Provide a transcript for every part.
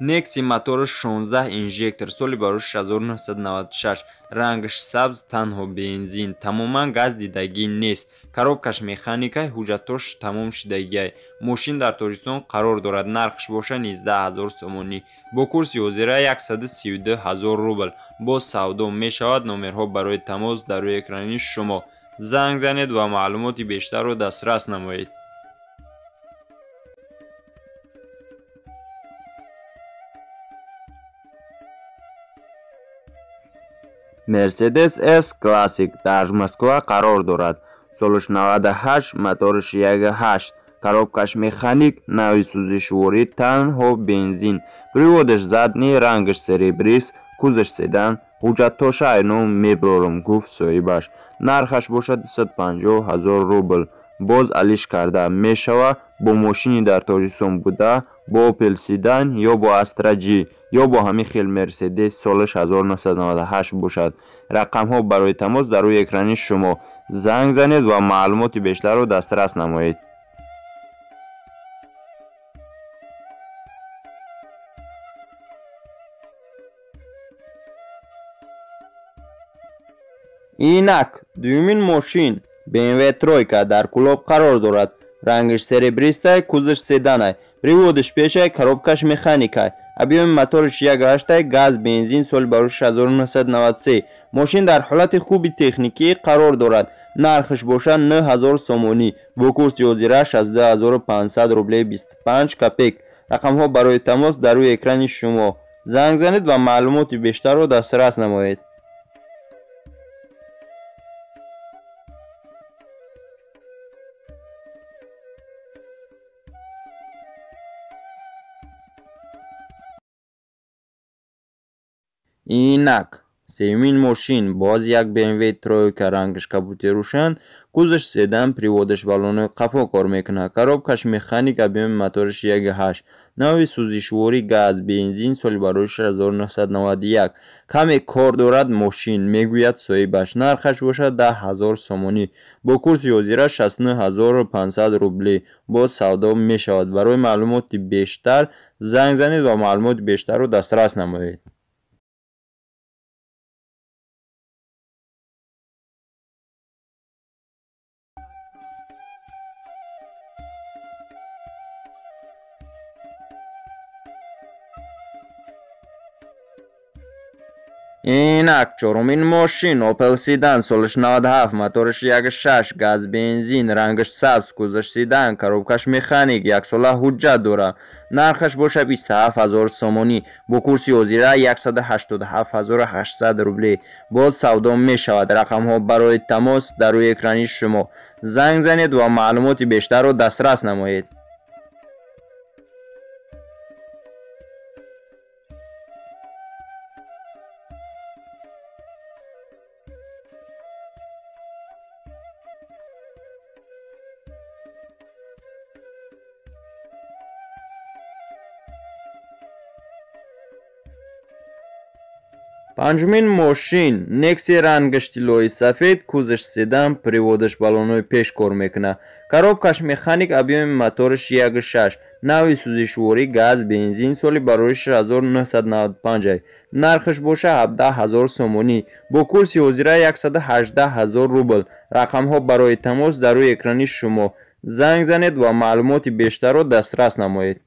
نکسی موتور 16 اینژکتور سال بارش 1996 رنگش سبز تنها بنزین تماما گاز دیدگی نیست коробкаш механикаи ҳуҷҷатош тамом шидагиай мошин дар тоҷикистон қарор дорад нархш боша 19000 сомонӣ бо курси ҳозира 132000 рубл боз савдо мешавад номерҳо барои тамос дар рӯи экрани шумо занг занед ва маълумоти бештарро дастрас намоед مرسدس اس کلاسیک در مسکو قرار دارد. سالش 98 موتورش 1.8 коробкаш механик нави сӯзишворӣ танҳо бензин приводаш задни рангаш серебрист кузаш седан ҳуҷҷаттоша айном мебарорам гуфт соҳибаш нархаш бошад 250000 рубл боз алиш карда мешава бо мошини дар тоҷикистон буда бо опел седан ё бо астра ҷи ё бо ҳамин хел мерседес солаш 1998 бошад рақамҳо барои тамос дар рӯи экрани шумо занг занед ва маълумоти бештарро дастрас намоед инак дуюмин мошин BMW тройка дар кӯлоб қарор дорад рангаш серебристай кузаш седанай приводаш пешай коробкаш механикай объеми моториш 1.8 газ бензин соли барош 1993 мошин дар ҳолати хуби техникӣ қарор дорад нархаш бошад 9000 сомонӣ бо курси ҳозира 16500 рублеи 25 копек рақамҳо барои тамос дар рӯи экрани шумо занг занед ва маълумоти бештарро дастрас намоед инак сеюмин мошин боз як BMW тройка рангаш капути рӯшан кузаш седан приводаш баллонои қафо кор мекунад коробкаш механик объеми моториш 1.8 нави сӯзишворӣ газ бензин соли барош 1991 каме кор дорад мошин мегӯяд соҳибаш нархаш бошад 10000 сомонӣ бо курси ҳозира 69500 рублӣ боз савдо мешавад барои маълумоти бештар занг занед ва маълумоти бештарро дастрас намоед инак чорумин мошин опел седан солаш 97 моториш 1.6 газ бензин рангаш сабз кузаш седан коробкаш механик яксола ҳуҷҷат дорад нархаш боша 27000 сомонӣ бо курси ҳозира 187800 рублӣ боз савдо мешавад рақамҳо барои тамос дар рӯи экрани шумо занг занед ва маълумоти бештарро дастрас намоед панҷумин мошин некси рангаш тиллои сафед кузаш седан приводаш баллонои пеш кор мекунад коробкаш механик объеми моториш 1.6 нави сӯзишворӣ газ бензин соли бароиш 1995 нархаш боша 17000 сомонӣ бо курси ҳозира 118000 рубл рақамҳо барои тамос дар рӯи экрани шумо занг занед ва маълумоти бештарро дастрас намоед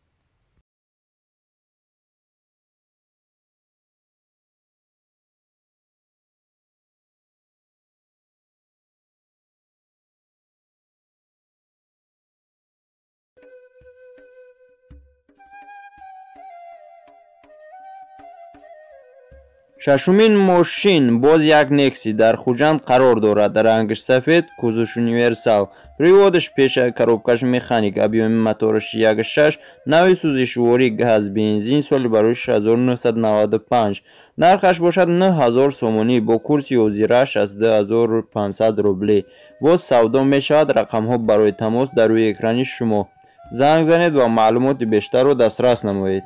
шашумин мошин боз як некси дар хуҷанд қарор дорад рангаш сафед кузуш универсал приводаш пешай коробкаш механик объеми моториш 1.6 нави сӯзишворӣ газ бензин соли барош 1995 нархаш бошад 9000 сомонӣ бо курси ҳозира 62500 рублӣ боз савдо мешавад рақамҳо барои тамос дар рӯи экрани шумо занг занед ва маълумоти бештарро дастрас намоед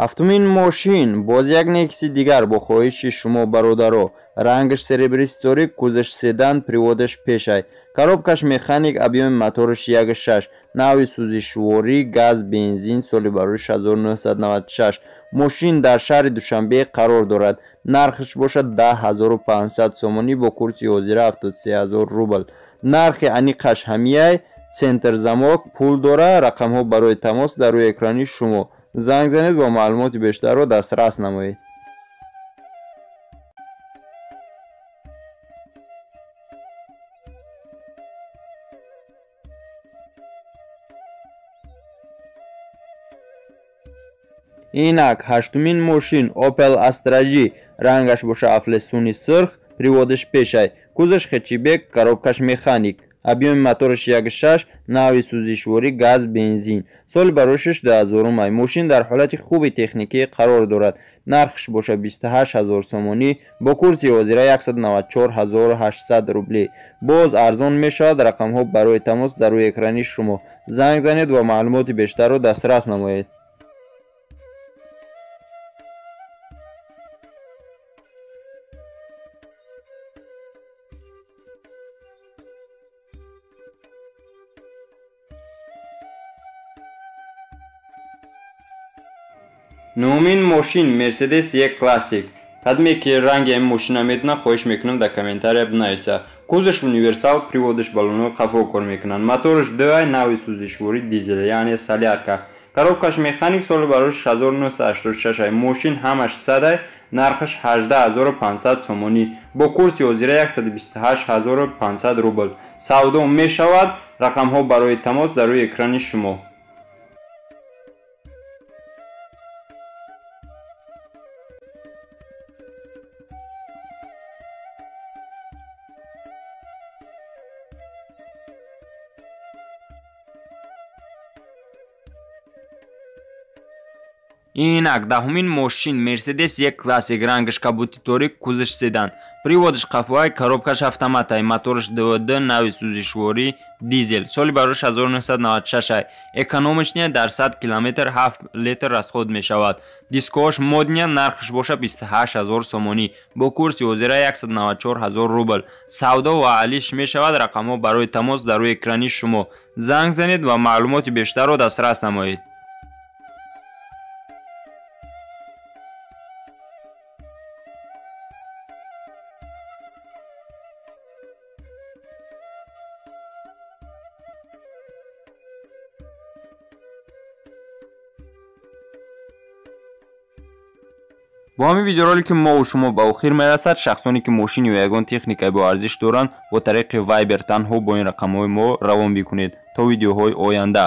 ҳафтумин мошин боз як некси дигар бо хоҳиши шумо бародаро. Рангаш серебристорик, кузаш седан, приводаш пешай. Коробкаш механик, объеми мотораш 1.6, навъи сӯзишворӣ, газ, бензин, соли бароиш 1996. мошин дар шаҳри Душанбе қарор дорад. нархаш бошад 10500 сомонӣ бо курси ҳозира 73000 рубл. нархи аниқаш ҳамияй, центр замок, пул дора. рақамҳо барои тамос дар рӯи экрани шумо. занг занед ва маълумоти бештарро дастрас намоед. инак ҳаштумин мошин Opel Astra G, рангаш боша афлесуни сирх, приводаш пешай, кузаш хечибек, коробкаш механик, объеми мотораш 1.6, навъи сӯзишворӣ, газ, бензин, соли бароишаш 2000 май. мошин дар ҳолати хуби техникӣ қарор дорад. нархаш боша 28000 сомонӣ бо курси ҳозира 194800 рублӣ. боз арзон мешавад. рақамҳо барои тамос дар рӯи экрани шумо. занг занед ва маълумоти бештарро дастрас намоед. нӯмин мошин Mercedes E Classic. қадме ки ранги ин мошина медона хоҳиш мекунам дар комментария бинависа. кузаш универсал, приводаш баллонои қафо кор мекунанд. мотораш 2 навъи сӯзишворӣ дизел, яъне солярка. коробкаш механик, соли бароиш 1986. мошин ҳамаш садай, нархаш 18500 сомонӣ бо курси ҳозира 128500 рубл. савдо мешавад. рақамҳо барои тамос дар рӯи экрани шумо. инак даҳумин мошин Mercedes E Classic, рангаш кабути торик, кузаш седан, приводаш қафоай, коробкаш автоматай, мотораш ДВД, навъи сӯзишворӣ дизел, соли бароиш 1996. экономичния дар 100 км 7 литр расход мешавад. дискоҳош модния, нархаш боша 28000 сомонӣ бо курси ҳозира 194000 рубл. савдо ва алиш мешавад. рақамҳо барои тамос дар рӯи экрани шумо. занг занед ва маълумоти бештарро дастрас намоед. бо ҳамин видеоролики мо шумо ба охир мерасад. шахсоне ки мошини ё ягон техникаи бо арзиш доранд бо тариқи Viber танҳо бо ин рақамҳои мо равон бикунед. то видеоҳои оянда.